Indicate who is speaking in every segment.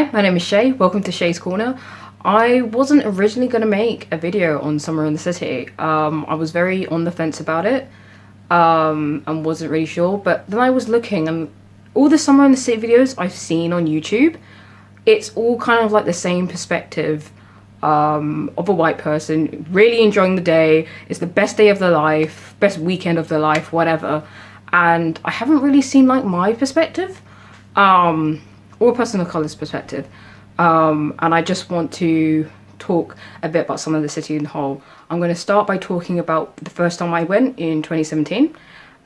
Speaker 1: Hi, my name is Shay. Welcome to Shay's Corner. I wasn't originally going to make a video on summer in the city. I was very on the fence about it and wasn't really sure. But then I was looking, and all the summer in the city videos I've seen on YouTube, it's all kind of like the same perspective of a white person really enjoying the day. It's the best day of their life, best weekend of their life, whatever. And I haven't really seen like my perspective. Or a person of colour's perspective, and I just want to talk a bit about some of the city in the whole. I'm going to start by talking about the first time I went in 2017,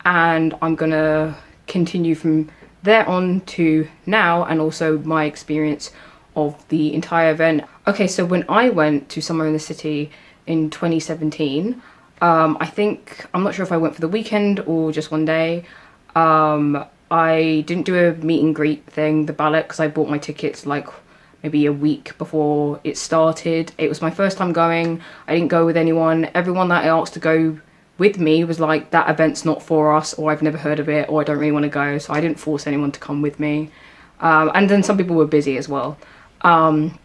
Speaker 1: and I'm going to continue from there on to now, and also my experience of the entire event. Okay, so when I went to Summer in the City in 2017, I'm not sure if I went for the weekend or just one day. I didn't do a meet and greet thing, the ballot, because I bought my tickets like maybe a week before it started. It was my first time going. I didn't go with anyone. Everyone that I asked to go with me was like, that event's not for us, or I've never heard of it, or I don't really want to go. So I didn't force anyone to come with me. And then some people were busy as well. And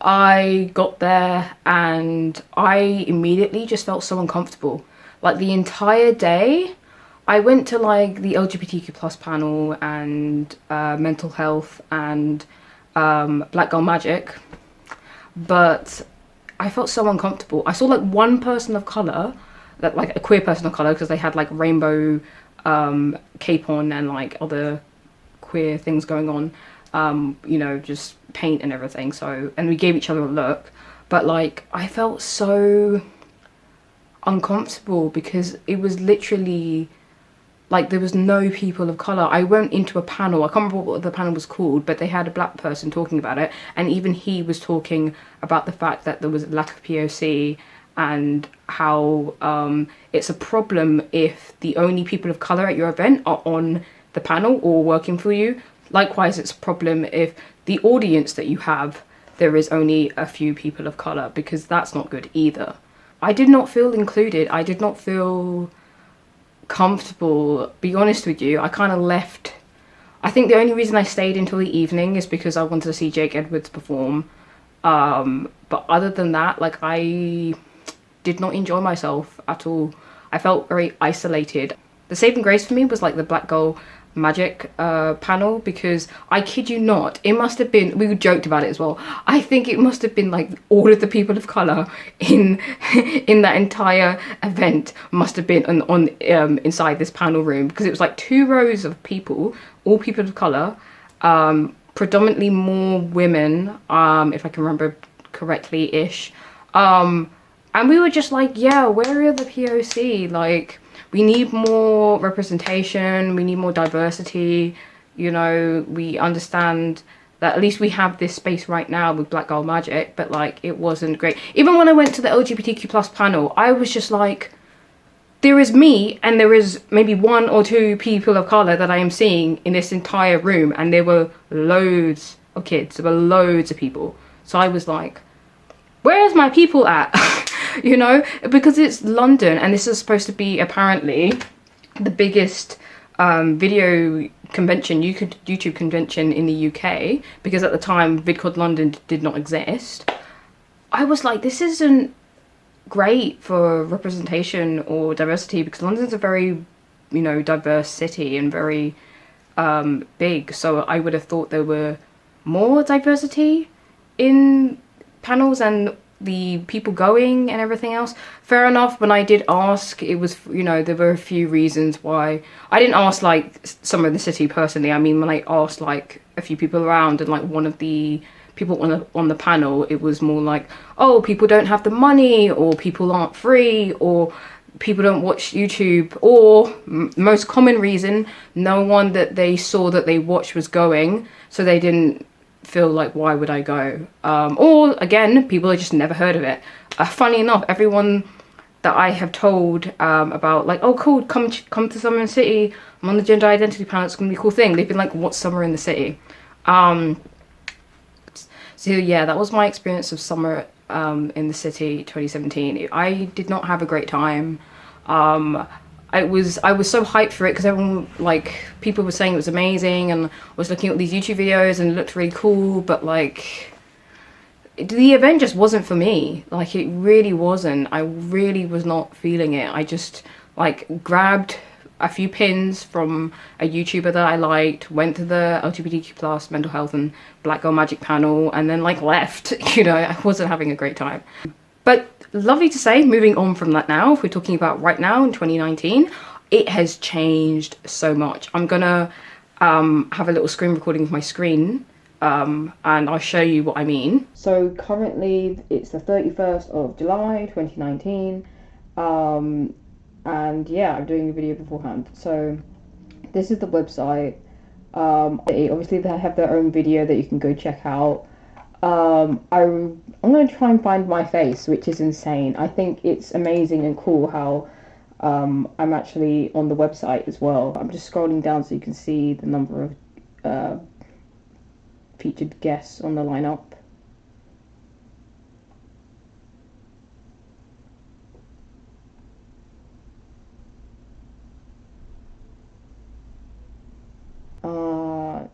Speaker 1: I got there and I immediately just felt so uncomfortable. Like the entire day, I went to like the LGBTQ plus panel and mental health and Black Girl Magic, but I felt so uncomfortable. I saw like one person of colour, that like a queer person of colour, because they had like rainbow cape on and like other queer things going on, you know, just paint and everything. So, and we gave each other a look, but like I felt so uncomfortable because it was literally like there was no people of colour. I went into a panel, I can't remember what the panel was called, but they had a black person talking about it, and even he was talking about the fact that there was a lack of POC and how it's a problem if the only people of colour at your event are on the panel or working for you. Likewise, it's a problem if the audience that you have, there is only a few people of colour, because that's not good either. I did not feel included. I did not feel comfortable. Be honest with you, I kind of left. I think the only reason I stayed until the evening is because I wanted to see Jake Edwards perform, but other than that, like, I did not enjoy myself at all. I felt very isolated. The saving grace for me was like the Black Girl Magic panel, because I kid you not, it must have been, we joked about it as well, I think it must have been like all of the people of colour in that entire event must have been on inside this panel room, because it was like 2 rows of people, all people of colour, predominantly more women, if I can remember correctly ish, and we were just like, yeah, where are the POC? Like, we need more representation, we need more diversity, you know. We understand that at least we have this space right now with Black Girl Magic, but like it wasn't great. Even when I went to the LGBTQ plus panel, I was just like, there is me and there is maybe 1 or 2 people of colour that I am seeing in this entire room, and there were loads of kids, there were loads of people. So I was like, where's my people at? You know, because it's London and this is supposed to be apparently the biggest video convention, YouTube convention in the UK, because at the time VidCon London did not exist. I was like, this isn't great for representation or diversity, because London's a very, you know, diverse city and very big. So I would have thought there were more diversity in panels and the people going and everything else. Fair enough. When I did ask, it was, you know, there were a few reasons why. I didn't ask like Summer in the City personally. I mean, when I asked like a few people around, and like one of the people on the panel, it was more like, oh, people don't have the money, or people aren't free, or people don't watch YouTube, or most common reason, no one that they saw that they watched was going, so they didn't feel like, why would I go? Or again, people have just never heard of it. Funny enough, everyone that I have told about, like, oh cool, come to Summer in the City, I'm on the gender identity panel, it's gonna be a cool thing, they've been like, what's Summer in the City? So yeah, that was my experience of Summer in the City 2017. I did not have a great time. I I was so hyped for it because everyone, like, people were saying it was amazing, and I was looking at these YouTube videos and it looked really cool, but like the event just wasn't for me. Like, it really wasn't. I really was not feeling it. I just like grabbed a few pins from a YouTuber that I liked, went to the LGBTQ plus mental health and Black Girl Magic panel, and then like left. You know, I wasn't having a great time. But lovely to say, moving on from that now, if we're talking about right now in 2019, it has changed so much. I'm gonna have a little screen recording of my screen, and I'll show you what I mean. So currently it's the 31st of July 2019, and yeah, I'm doing a video beforehand. So this is the website. Obviously they have their own video that you can go check out. I'm going to try and find my face, which is insane. I think it's amazing and cool how I'm actually on the website as well. I'm just scrolling down so you can see the number of featured guests on the lineup.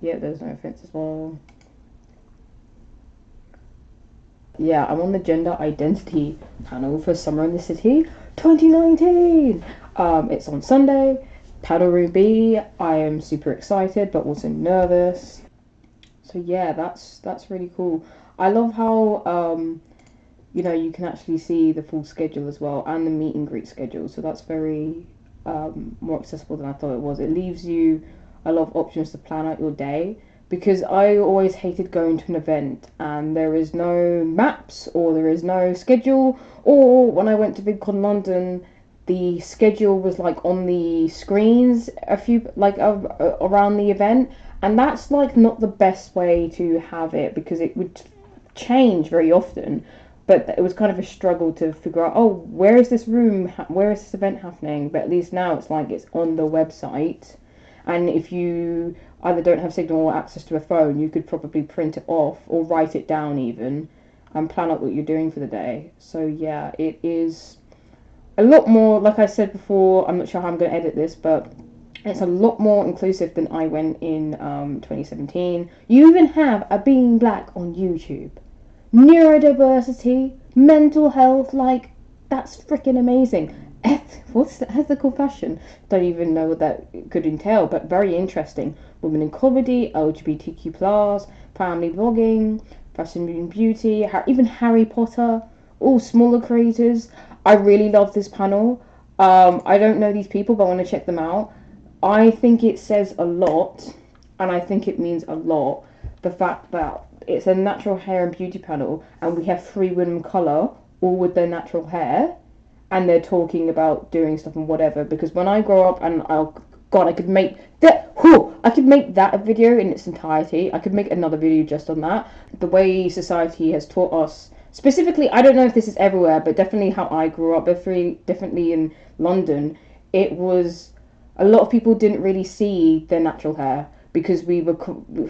Speaker 1: Yeah, there's no offense as well. Yeah, I'm on the gender identity panel for Summer in the City 2019. It's on Sunday, panel room B. I am super excited but also nervous. So yeah, that's really cool. I love how you know, you can actually see the full schedule as well, and the meet and greet schedule. So that's very more accessible than I thought it was. It leaves you a lot of options to plan out your day, because I always hated going to an event and there is no maps or there is no schedule, or when I went to VidCon London, the schedule was like on the screens a few like around the event, and that's like not the best way to have it because it would change very often. But it was kind of a struggle to figure out, oh, where is this room, where is this event happening? But at least now it's like it's on the website, and if you either don't have signal or access to a phone, you could probably print it off or write it down even and plan out what you're doing for the day. So yeah, it is a lot more, like I said before, I'm not sure how I'm going to edit this, but it's a lot more inclusive than I went in 2017. You even have a Being Black on YouTube. Neurodiversity, mental health, like, that's freaking amazing. What's the ethical fashion? Don't even know what that could entail, but very interesting. Women in comedy, LGBTQ+, family vlogging, fashion and beauty, even Harry Potter, all smaller creators. I really love this panel. I don't know these people, but I want to check them out. I think it says a lot, and I think it means a lot, the fact that it's a natural hair and beauty panel, and we have 3 women of colour, all with their natural hair, and they're talking about doing stuff and whatever. Because when I grow up, and oh god, I could make that. I could make that a video in its entirety. I could make another video just on that. The way society has taught us, specifically, I don't know if this is everywhere, but definitely how I grew up, definitely in London, it was a lot of people didn't really see their natural hair, because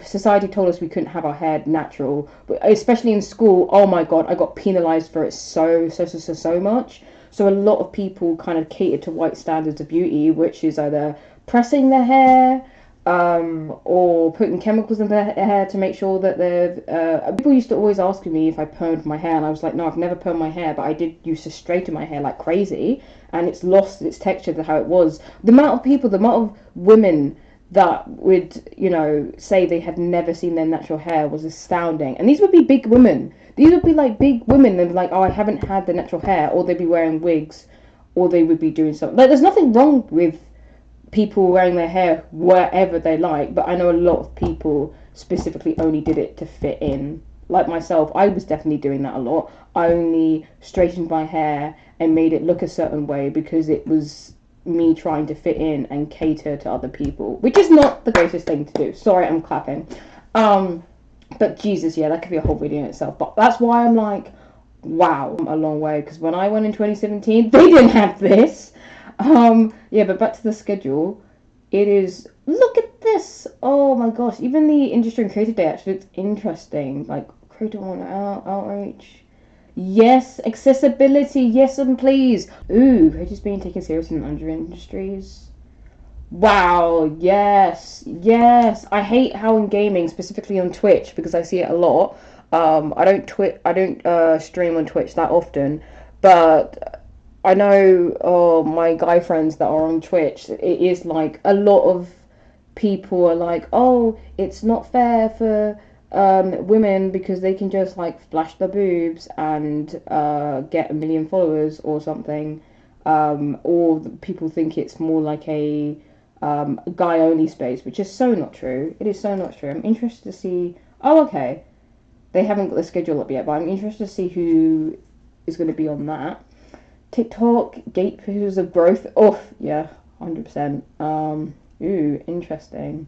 Speaker 1: society told us we couldn't have our hair natural. But especially in school, oh my god, I got penalised for it so much. So a lot of people kind of cater to white standards of beauty, which is either pressing their hair, or putting chemicals in their hair to make sure that they're... people used to always ask me if I permed my hair, and I was like, no, I've never permed my hair, but I did used to straighten my hair like crazy, and it's lost its texture to how it was. The amount of women that would, you know, say they had never seen their natural hair was astounding. And these would be big women. These would be like big women. They'd be like, oh, I haven't had the natural hair, or they'd be wearing wigs, or they would be doing something. Like, there's nothing wrong with people wearing their hair wherever they like, but I know a lot of people specifically only did it to fit in. Like myself, I was definitely doing that a lot. I only straightened my hair and made it look a certain way because it was me trying to fit in and cater to other people, which is not the greatest thing to do. Sorry, I'm clapping. But Jesus, yeah, that could be a whole video in itself. But that's why I'm like, wow, a long way, because when I went in 2017, they didn't have this. Yeah, but back to the schedule. It is, look at this. Oh my gosh, even the Industry and Creative Day actually looks interesting. Like, creative outreach. Yes, accessibility, yes and please. Ooh, are just being taken seriously in under industries. Wow, yes, yes. I hate how in gaming, specifically on Twitch, because I see it a lot. I don't stream on Twitch that often, but I know my guy friends that are on Twitch. It is like a lot of people are like, oh, it's not fair for women because they can just like flash their boobs and get 1 million followers or something. Or people think it's more like a guy only space, which is so not true. It is so not true. I'm interested to see. Oh, okay. They haven't got the schedule up yet, but I'm interested to see who is going to be on that. TikTok, gatekeepers of growth. Oh, yeah, 100%. Ooh, interesting.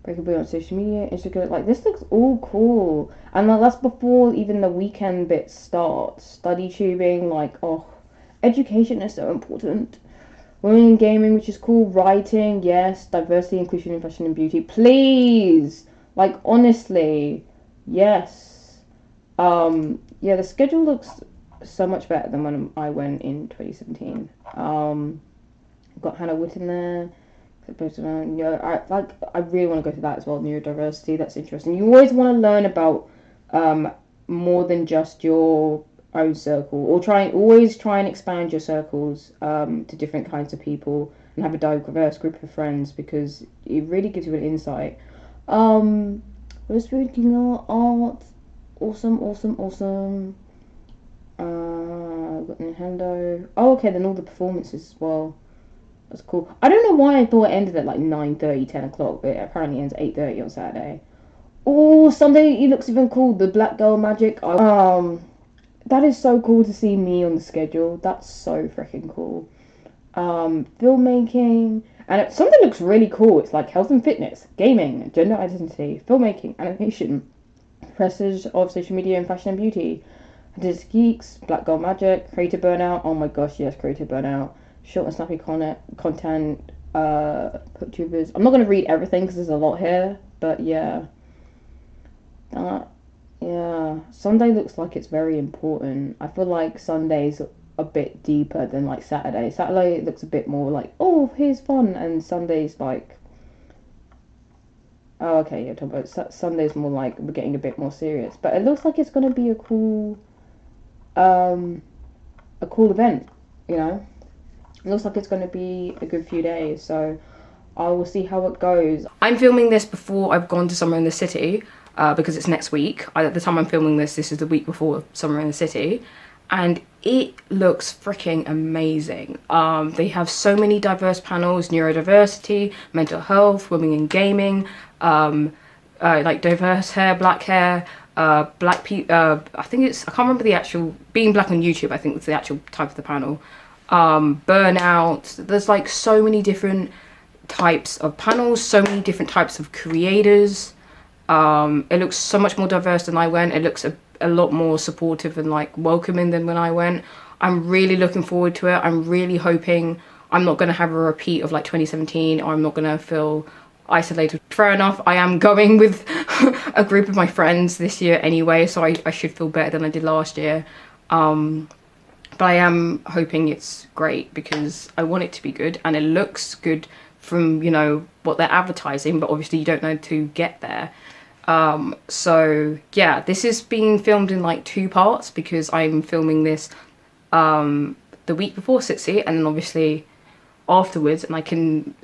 Speaker 1: Breakable on social media, Instagram. Like, this looks all cool. And like, that's before even the weekend bit starts. Study tubing, like, oh, education is so important. Women in gaming, which is cool. Writing, yes. Diversity, inclusion in fashion and beauty. Please! Like, honestly, yes. Yeah, the schedule looks so much better than when I went in 2017. Got Hannah Wood in there. Yeah, I really want to go to that as well. Neurodiversity, that's interesting. You always want to learn about more than just your own circle, or always try and expand your circles to different kinds of people and have a diverse group of friends, because it really gives you an insight. We're speaking of art. Awesome, awesome, awesome. Got Nintendo. Oh, okay, then all the performances as well. That's cool. I don't know why I thought it ended at like 9:30, 10 o'clock, but it apparently ends at 8:30 on Saturday. Oh, Sunday it looks even cool. The Black Girl Magic. That is so cool to see me on the schedule. That's so freaking cool. Filmmaking. And something looks really cool. It's like health and fitness, gaming, gender identity, filmmaking, animation, prestige of social media and fashion and beauty. Disc Geeks, Black Girl Magic, Creator Burnout. Oh my gosh, yes, Creator Burnout. Short and snappy content, booktubers. I'm not going to read everything because there's a lot here, but yeah. Yeah. Sunday looks like it's very important. I feel like Sunday's a bit deeper than like Saturday. Saturday looks a bit more like, oh, here's fun, and Sunday's like, oh, okay, you're talking about Sunday's more like we're getting a bit more serious. But it looks like it's going to be a cool event, you know. It looks like it's going to be a good few days, so I will see how it goes. I'm filming this before I've gone to Summer in the City, because it's next week. At the time I'm filming this is the week before Summer in the City, and it looks freaking amazing. They have so many diverse panels: neurodiversity, mental health, women in gaming, like diverse hair, black hair, black people. I can't remember the actual, being black on YouTube, I think it's the actual type of the panel. Burnout. There's like so many different types of panels, so many different types of creators. It looks so much more diverse than I went. It looks a lot more supportive and like welcoming than when I went. I'm really looking forward to it. I'm really hoping I'm not going to have a repeat of like 2017, or I'm not going to feel isolated. Fair enough, I am going with a group of my friends this year anyway, so I should feel better than I did last year. But I am hoping it's great because I want it to be good, and it looks good from, you know, what they're advertising, but obviously you don't know to get there. So yeah, this is being filmed in like 2 parts because I'm filming this the week before SiTC, and then obviously afterwards, and I can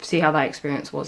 Speaker 1: see how that experience was.